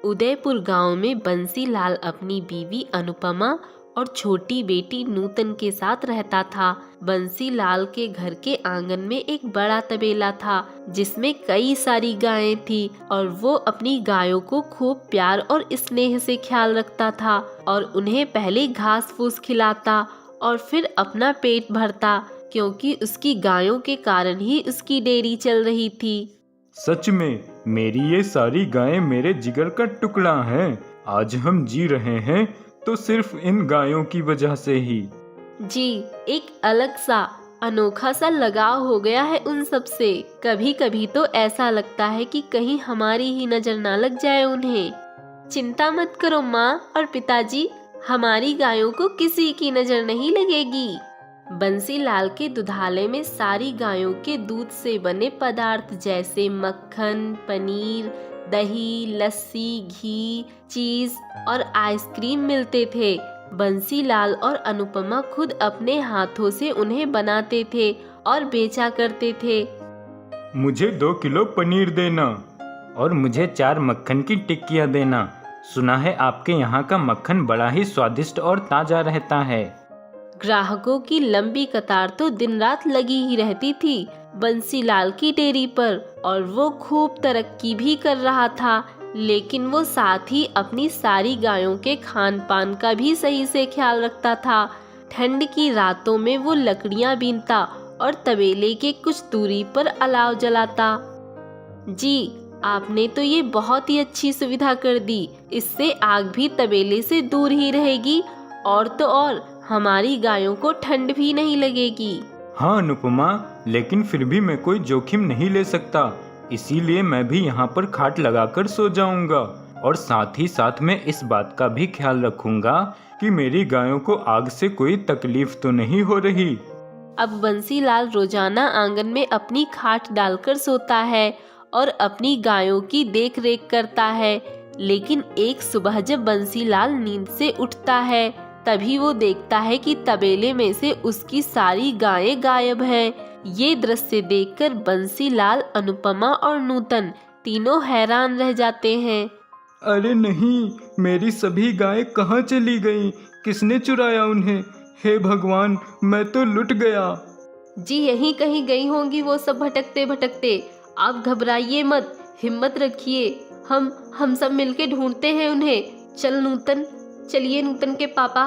उदयपुर गांव में बंसीलाल अपनी बीवी अनुपमा और छोटी बेटी नूतन के साथ रहता था। बंसीलाल के घर के आंगन में एक बड़ा तबेला था जिसमें कई सारी गायें थी और वो अपनी गायों को खूब प्यार और स्नेह से ख्याल रखता था और उन्हें पहले घास फूस खिलाता और फिर अपना पेट भरता, क्योंकि उसकी गायों के कारण ही उसकी डेयरी चल रही थी। सच में मेरी ये सारी गायें मेरे जिगर का टुकड़ा हैं। आज हम जी रहे हैं तो सिर्फ इन गायों की वजह से ही। जी, एक अलग सा अनोखा सा लगाव हो गया है उन सब से। कभी कभी तो ऐसा लगता है कि कहीं हमारी ही नजर ना लग जाए उन्हें। चिंता मत करो माँ और पिताजी, हमारी गायों को किसी की नजर नहीं लगेगी। बंसीलाल के दुधालय में सारी गायों के दूध से बने पदार्थ जैसे मक्खन, पनीर, दही, लस्सी, घी, चीज और आइसक्रीम मिलते थे। बंसीलाल और अनुपमा खुद अपने हाथों से उन्हें बनाते थे और बेचा करते थे। मुझे 2 किलो पनीर देना। और मुझे 4 मक्खन की टिक्कियाँ देना। सुना है आपके यहाँ का मक्खन बड़ा ही स्वादिष्ट और ताज़ा रहता है। ग्राहकों की लंबी कतार तो दिन रात लगी ही रहती थी बंसीलाल की डेयरी पर, और वो खूब तरक्की भी कर रहा था। लेकिन वो साथ ही अपनी सारी गायों के खान पान का भी सही से ख्याल रखता था। ठंड की रातों में वो लकड़ियां बीनता और तबेले के कुछ दूरी पर अलाव जलाता। जी, आपने तो ये बहुत ही अच्छी सुविधा कर दी। इससे आग भी तबेले से दूर ही रहेगी और तो और हमारी गायों को ठंड भी नहीं लगेगी। हाँ अनुपमा, लेकिन फिर भी मैं कोई जोखिम नहीं ले सकता, इसीलिए मैं भी यहाँ पर खाट लगाकर सो जाऊंगा और साथ ही साथ मैं इस बात का भी ख्याल रखूंगा कि मेरी गायों को आग से कोई तकलीफ तो नहीं हो रही। अब बंसीलाल रोजाना आंगन में अपनी खाट डालकर सोता है और अपनी गायों की देख रेख करता है। लेकिन एक सुबह जब बंसीलाल नींद से उठता है तभी वो देखता है कि तबेले में से उसकी सारी गायें गायब हैं। ये दृश्य देखकर बंसीलाल, अनुपमा और नूतन तीनों हैरान रह जाते हैं। अरे नहीं, मेरी सभी गायें कहाँ चली गईं? किसने चुराया उन्हें? हे भगवान, मैं तो लुट गया। जी, यहीं कहीं गई होंगी वो सब भटकते भटकते। आप घबराइए मत, हिम्मत रखिए, हम सब मिलके ढूंढते हैं उन्हें। चलिए नूतन के पापा।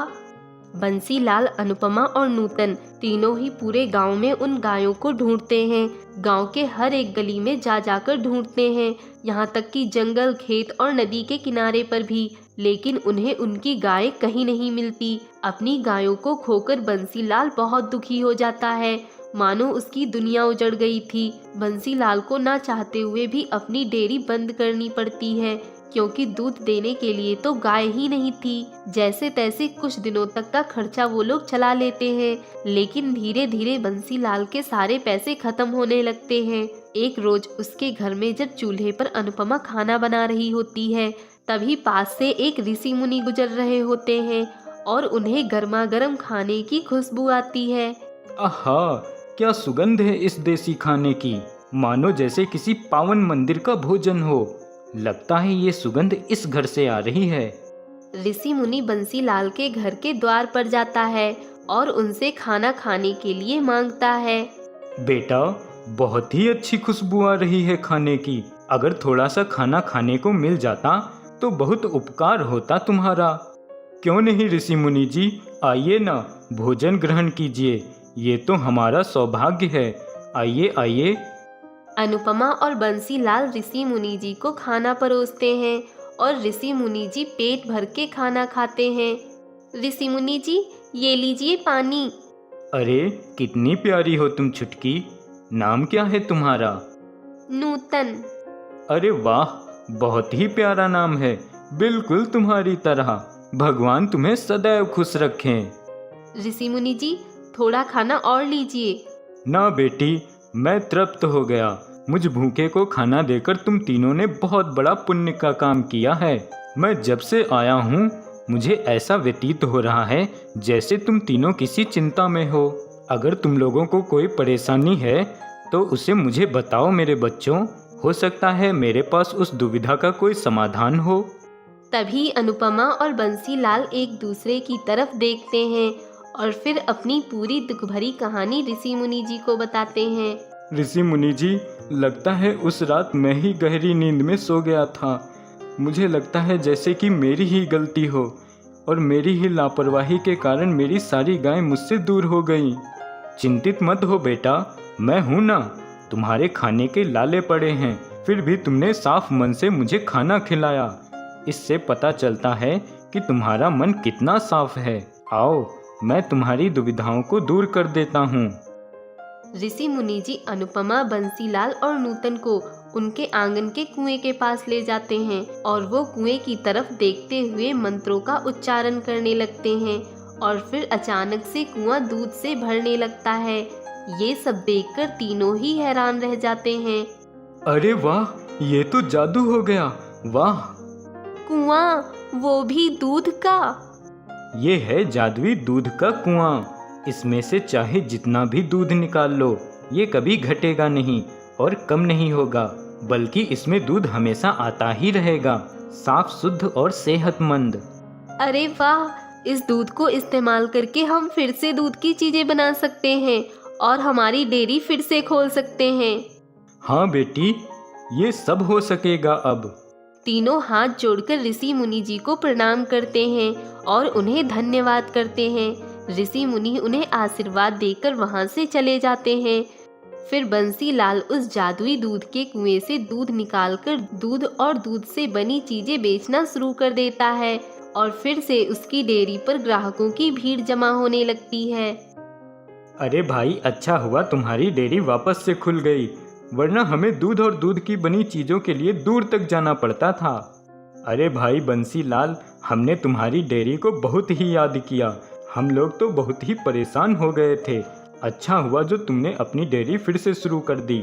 बंसीलाल, अनुपमा और नूतन तीनों ही पूरे गांव में उन गायों को ढूंढते हैं। गांव के हर एक गली में जाकर ढूंढते हैं, यहाँ तक कि जंगल, खेत और नदी के किनारे पर भी। लेकिन उन्हें उनकी गाय कहीं नहीं मिलती। अपनी गायों को खोकर बंसीलाल बहुत दुखी हो जाता है, मानो उसकी दुनिया उजड़ गई थी। बंसीलाल को ना चाहते हुए भी अपनी डेयरी बंद करनी पड़ती है, क्योंकि दूध देने के लिए तो गाय ही नहीं थी। जैसे तैसे कुछ दिनों तक का खर्चा वो लोग चला लेते हैं, लेकिन धीरे धीरे बंसीलाल के सारे पैसे खत्म होने लगते हैं। एक रोज उसके घर में जब चूल्हे पर अनुपमा खाना बना रही होती है, तभी पास से एक ऋषि मुनि गुजर रहे होते हैं और उन्हें गर्मा गर्म खाने की खुशबू आती है। आहा, क्या सुगंध है इस देसी खाने की, मानो जैसे किसी पावन मंदिर का भोजन हो। लगता है ये सुगंध इस घर से आ रही है। ऋषि मुनि बंसीलाल के घर के द्वार पर जाता है और उनसे खाना खाने के लिए मांगता है। बेटा, बहुत ही अच्छी खुशबू आ रही है खाने की। अगर थोड़ा सा खाना खाने को मिल जाता तो बहुत उपकार होता तुम्हारा। क्यों नहीं ऋषि मुनि जी, आइए ना, भोजन ग्रहण कीजिए, ये तो हमारा सौभाग्य है। आइए आइए। अनुपमा और बंसीलाल ऋषि मुनि जी को खाना परोसते हैं और ऋषि मुनि जी पेट भर के खाना खाते हैं। ऋषि मुनि जी, ये लीजिए पानी। अरे कितनी प्यारी हो तुम छुटकी, नाम क्या है तुम्हारा? नूतन। अरे वाह, बहुत ही प्यारा नाम है, बिल्कुल तुम्हारी तरह। भगवान तुम्हें सदैव खुश रखें। ऋषि मुनि जी, थोड़ा खाना और लीजिए। ना बेटी, मैं तृप्त हो गया। मुझ भूखे को खाना देकर तुम तीनों ने बहुत बड़ा पुण्य का काम किया है। मैं जब से आया हूँ मुझे ऐसा व्यतीत हो रहा है जैसे तुम तीनों किसी चिंता में हो। अगर तुम लोगों को कोई परेशानी है तो उसे मुझे बताओ मेरे बच्चों, हो सकता है मेरे पास उस दुविधा का कोई समाधान हो। तभी अनुपमा और बंसीलाल एक दूसरे की तरफ देखते हैं और फिर अपनी पूरी दुख भरी कहानी ऋषि मुनि जी को बताते हैं। ऋषि मुनि जी, लगता है उस रात मैं ही गहरी नींद में सो गया था। मुझे लगता है जैसे कि मेरी ही गलती हो और मेरी ही लापरवाही के कारण मेरी सारी गायें मुझसे दूर हो गईं। चिंतित मत हो बेटा, मैं हूँ ना। तुम्हारे खाने के लाले पड़े हैं, फिर भी तुमने साफ मन से मुझे खाना खिलाया। इससे पता चलता है कि तुम्हारा मन कितना साफ है। आओ, मैं तुम्हारी दुविधाओं को दूर कर देता हूँ। ऋषि मुनि जी अनुपमा, बंसीलाल और नूतन को उनके आंगन के कुएं के पास ले जाते हैं और वो कुएं की तरफ देखते हुए मंत्रों का उच्चारण करने लगते हैं और फिर अचानक से कुआं दूध से भरने लगता है। ये सब देखकर तीनों ही हैरान रह जाते हैं। अरे वाह, ये तो जादू हो गया। वाह, कुआं, वो भी दूध का। ये है जादुई दूध का कुआं। इसमें से चाहे जितना भी दूध निकाल लो, ये कभी घटेगा नहीं और कम नहीं होगा, बल्कि इसमें दूध हमेशा आता ही रहेगा, साफ, शुद्ध और सेहतमंद। अरे वाह, इस दूध को इस्तेमाल करके हम फिर से दूध की चीजें बना सकते हैं और हमारी डेयरी फिर से खोल सकते हैं। हाँ बेटी, ये सब हो सकेगा अब। तीनों हाथ जोड़कर ऋषि मुनि जी को प्रणाम करते हैं और उन्हें धन्यवाद करते हैं। ऋषि मुनि उन्हें आशीर्वाद देकर वहां से चले जाते हैं। फिर बंसीलाल उस जादुई दूध के कुएं से दूध निकालकर दूध और दूध से बनी चीजें बेचना शुरू कर देता है और फिर से उसकी डेयरी पर ग्राहकों की भीड़ जमा होने लगती है। अरे भाई, अच्छा हुआ तुम्हारी डेयरी वापस से खुल गई, वरना हमें दूध और दूध की बनी चीज़ों के लिए दूर तक जाना पड़ता था। अरे भाई बंसीलाल, हमने तुम्हारी डेयरी को बहुत ही याद किया। हम लोग तो बहुत ही परेशान हो गए थे। अच्छा हुआ जो तुमने अपनी डेयरी फिर से शुरू कर दी।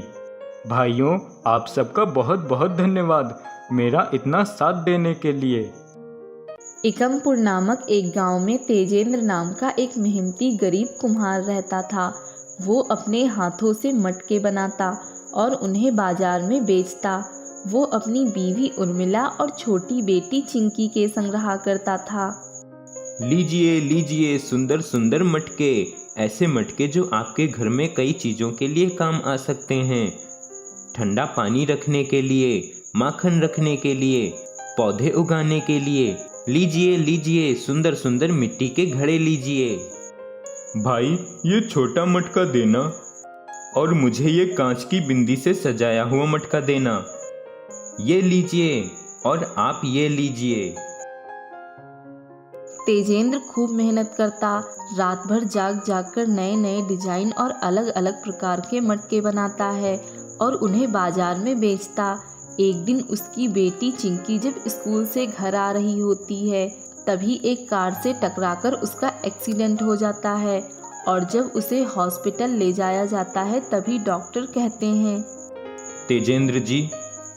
भाइयों, आप सबका बहुत बहुत धन्यवाद मेरा इतना साथ देने के लिए। एकमपुर नामक एक गांव में तेजेंद्र नाम का एक मेहनती गरीब कुम्हार रहता था। वो अपने हाथों से मटके बनाता और उन्हें बाजार में बेचता। वो अपनी बीवी उर्मिला और छोटी बेटी चिंकी के संग रहा करता था। लीजिए लीजिए सुंदर सुंदर मटके, ऐसे मटके जो आपके घर में कई चीज़ों के लिए काम आ सकते हैं। ठंडा पानी रखने के लिए, माखन रखने के लिए, पौधे उगाने के लिए। लीजिए लीजिए सुंदर सुंदर मिट्टी के घड़े लीजिए। भाई, ये छोटा मटका देना और मुझे ये कांच की बिंदी से सजाया हुआ मटका देना। ये लीजिए और आप ये लीजिए। तेजेंद्र खूब मेहनत करता, रात भर जाग जाग कर नए नए डिजाइन और अलग अलग प्रकार के मटके बनाता है और उन्हें बाजार में बेचता। एक दिन उसकी बेटी चिंकी जब स्कूल से घर आ रही होती है, तभी एक कार से टकराकर उसका एक्सीडेंट हो जाता है और जब उसे हॉस्पिटल ले जाया जाता है तभी डॉक्टर कहते हैं, तेजेंद्र जी,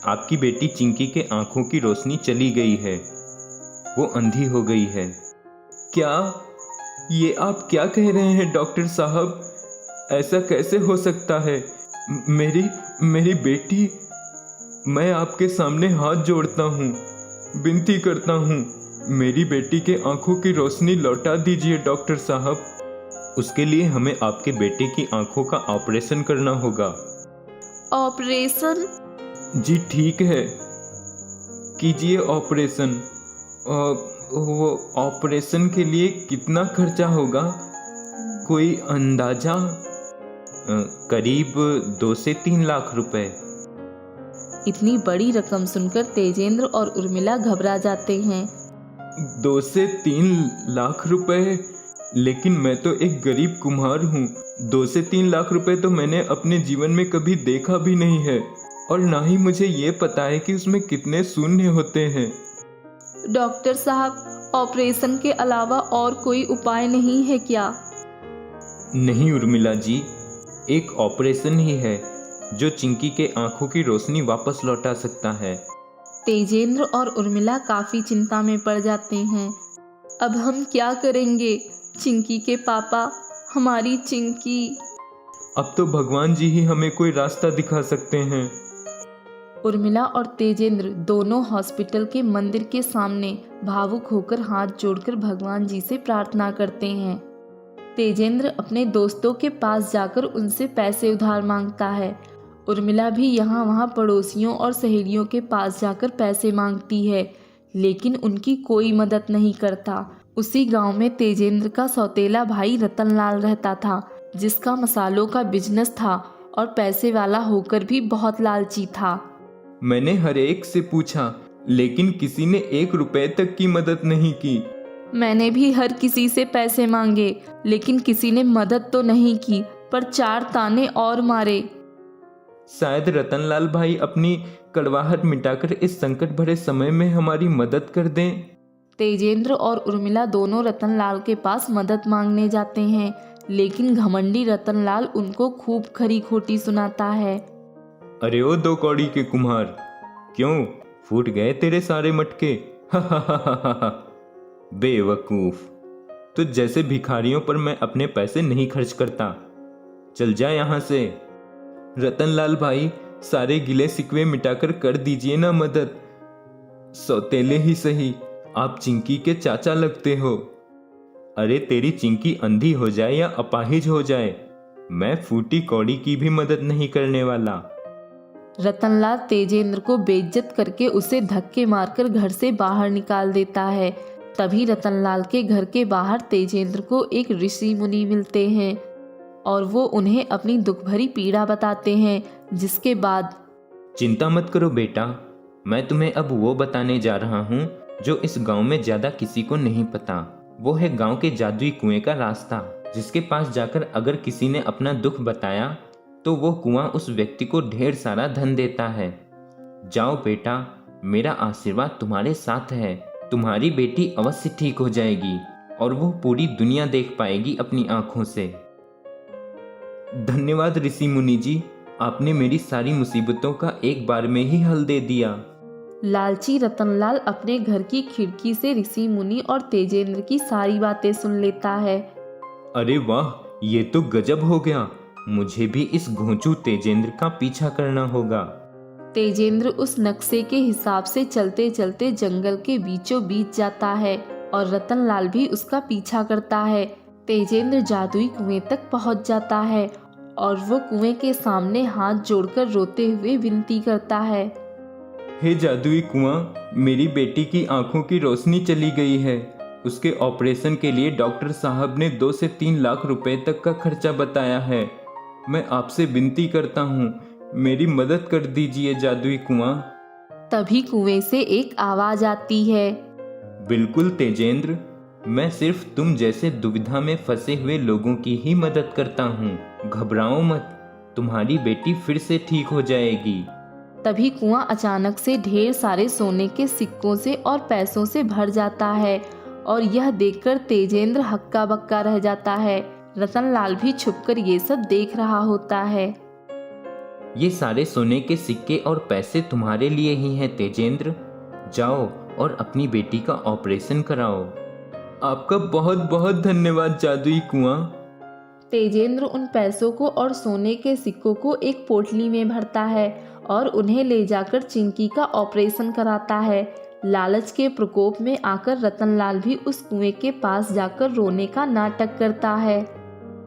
आपकी बेटी चिंकी के आंखों की रोशनी चली गई है, वो अंधी हो गई है। क्या? ये आप क्या कह रहे हैं डॉक्टर साहब? ऐसा कैसे हो सकता है? मेरी बेटी, मैं आपके सामने हाथ जोड़ता हूँ, विनती करता हूँ, मेरी बेटी के आंखों की रोशनी लौटा दीजिए डॉक्टर साहब। उसके लिए हमें आपके बेटे की आंखों का ऑपरेशन करना होगा। ऑपरेशन? जी ठीक है, कीजिए ऑपरेशन। वो ऑपरेशन के लिए कितना खर्चा होगा, कोई अंदाजा? करीब 2 से 3 लाख रुपए। इतनी बड़ी रकम सुनकर तेजेंद्र और उर्मिला घबरा जाते हैं। 2 से 3 लाख रुपए? लेकिन मैं तो एक गरीब कुम्हार हूँ। 2 से 3 लाख रुपए तो मैंने अपने जीवन में कभी देखा भी नहीं है और ना ही मुझे ये पता है कि उसमें कितने शून्य होते हैं। डॉक्टर साहब, ऑपरेशन के अलावा और कोई उपाय नहीं है क्या? नहीं उर्मिला जी, एक ऑपरेशन ही है जो चिंकी के आंखों की रोशनी वापस लौटा सकता है। तेजेंद्र और उर्मिला काफी चिंता में पड़ जाते हैं। अब हम क्या करेंगे? चिंकी के पापा, हमारी चिंकी। अब तो भगवान जी ही हमें कोई रास्ता दिखा सकते हैं। उर्मिला और तेजेंद्र दोनों हॉस्पिटल के मंदिर के सामने भावुक होकर हाथ जोड़कर भगवान जी से प्रार्थना करते हैं। तेजेंद्र अपने दोस्तों के पास जाकर उनसे पैसे उधार मांगता है। उर्मिला भी यहाँ वहाँ पड़ोसियों और सहेलियों के पास जाकर पैसे मांगती है, लेकिन उनकी कोई मदद नहीं करता। उसी गांव में तेजेंद्र का सौतेला भाई रतनलाल रहता था, जिसका मसालों का बिजनेस था और पैसे वाला होकर भी बहुत लालची था। मैंने हर एक से पूछा, लेकिन किसी ने 1 रुपए तक की मदद नहीं की। मैंने भी हर किसी से पैसे मांगे, लेकिन किसी ने मदद तो नहीं की, पर 4 ताने और मारे। शायद रतनलाल भाई अपनी कड़वाहट मिटाकर इस संकट भरे समय में हमारी मदद कर दें। तेजेंद्र और उर्मिला दोनों रतनलाल के पास मदद मांगने जाते हैं, लेकिन घमंडी रतनलाल उनको खूब खरी खोटी सुनाता है। अरे ओ 2 कौड़ी के कुम्हार, क्यों फूट गए तेरे सारे मटके? बेवकूफ, तो जैसे भिखारियों पर मैं अपने पैसे नहीं खर्च करता। चल जा यहाँ से। रतनलाल भाई, सारे गिले सिकवे मिटाकर कर दीजिए ना मदद। सौतेले ही सही, आप चिंकी के चाचा लगते हो। अरे तेरी चिंकी अंधी हो जाए या अपाहिज हो जाए, मैं फूटी कौड़ी की भी मदद नहीं करने वाला। रतनलाल तेजेंद्र को बेइज्जत करके उसे धक्के मारकर घर से बाहर निकाल देता है। तभी रतनलाल के घर के बाहर तेजेंद्र को एक ऋषि मुनि मिलते हैं और वो उन्हें अपनी दुख भरी पीड़ा बताते हैं, जिसके बाद चिंता मत करो बेटा, मैं तुम्हें अब वो बताने जा रहा हूँ जो इस गांव में ज्यादा किसी को नहीं पता। वो है गांव के जादुई कुएं का रास्ता, जिसके पास जाकर अगर किसी ने अपना दुख बताया तो वो कुआं उस व्यक्ति को ढेर सारा धन देता है। जाओ बेटा, मेरा आशीर्वाद तुम्हारे साथ है। तुम्हारी बेटी अवश्य ठीक हो जाएगी और वो पूरी दुनिया देख पाएगी अपनी आंखों से। धन्यवाद ऋषि मुनि जी, आपने मेरी सारी मुसीबतों का एक बार में ही हल दे दिया। लालची रतनलाल अपने घर की खिड़की से ऋषि मुनि और तेजेंद्र की सारी बातें सुन लेता है। अरे वाह, ये तो गजब हो गया। मुझे भी इस घोंचू तेजेंद्र का पीछा करना होगा। तेजेंद्र उस नक्शे के हिसाब से चलते चलते जंगल के बीचों बीच जाता है और रतनलाल भी उसका पीछा करता है। तेजेंद्र जादुई कुएं तक पहुंच जाता है और वो कुएं के सामने हाथ जोड़कर रोते हुए विनती करता है। हे जादुई कुआं, मेरी बेटी की आंखों की रोशनी चली गई है। उसके ऑपरेशन के लिए डॉक्टर साहब ने 2 से 3 लाख रुपए तक का खर्चा बताया है। मैं आपसे विनती करता हूँ, मेरी मदद कर दीजिए जादुई कुआं। तभी कुएं से एक आवाज आती है। बिल्कुल तेजेंद्र, मैं सिर्फ तुम जैसे दुविधा में फंसे हुए लोगों की ही मदद करता हूँ। घबराओ मत, तुम्हारी बेटी फिर से ठीक हो जाएगी। तभी कुआं अचानक से ढेर सारे सोने के सिक्कों से और पैसों से भर जाता है और यह देखकर तेजेंद्र हक्का बक्का रह जाता है। रतनलाल भी छुपकर ये सब देख रहा होता है। ये सारे सोने के सिक्के और पैसे तुम्हारे लिए ही हैं तेजेंद्र। जाओ और अपनी बेटी का ऑपरेशन कराओ। आपका बहुत बहुत धन्यवाद जादुई कुआं। तेजेंद्र उन पैसों को और सोने के सिक्कों को एक पोटली में भरता है और उन्हें ले जाकर चिंकी का ऑपरेशन कराता है। लालच के प्रकोप में आकर रतनलाल भी उस कुएं के पास जाकर रोने का नाटक करता है।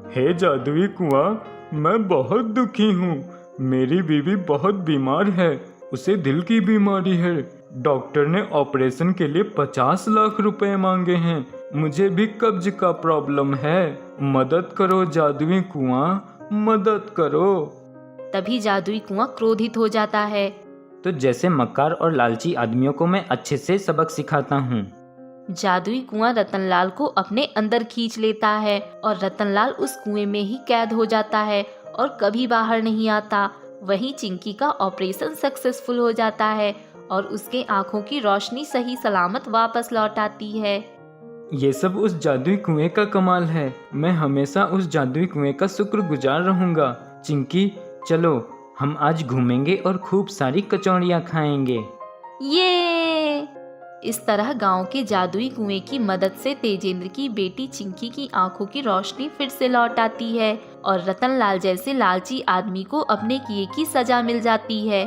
हे जादुई कुआं, मैं बहुत दुखी हूँ। मेरी बीवी बहुत बीमार है, उसे दिल की बीमारी है। डॉक्टर ने ऑपरेशन के लिए 50 लाख रुपए मांगे हैं। मुझे भी कब्ज का प्रॉब्लम है। मदद करो जादुई कुआं, मदद करो। तभी जादुई कुआं क्रोधित हो जाता है। तो जैसे मक्कार और लालची आदमियों को मैं अच्छे से सबक सिखाता हूँ। जादुई कुआं रतनलाल को अपने अंदर खींच लेता है और रतनलाल उस कुएं में ही कैद हो जाता है और कभी बाहर नहीं आता। वहीं चिंकी का ऑपरेशन सक्सेसफुल हो जाता है और उसके आंखों की रोशनी सही सलामत वापस लौट आती है। ये सब उस जादुई कुएं का कमाल है। मैं हमेशा उस जादुई कुएं का शुक्रगुजार रहूंगा। चिंकी, चलो हम आज घूमेंगे और खूब सारी कचौड़ियाँ खाएंगे। ये इस तरह गांव के जादुई कुएं की मदद से तेजेंद्र की बेटी चिंकी की आंखों की रोशनी फिर से लौट आती है और रतनलाल जैसे लालची आदमी को अपने किए की सजा मिल जाती है।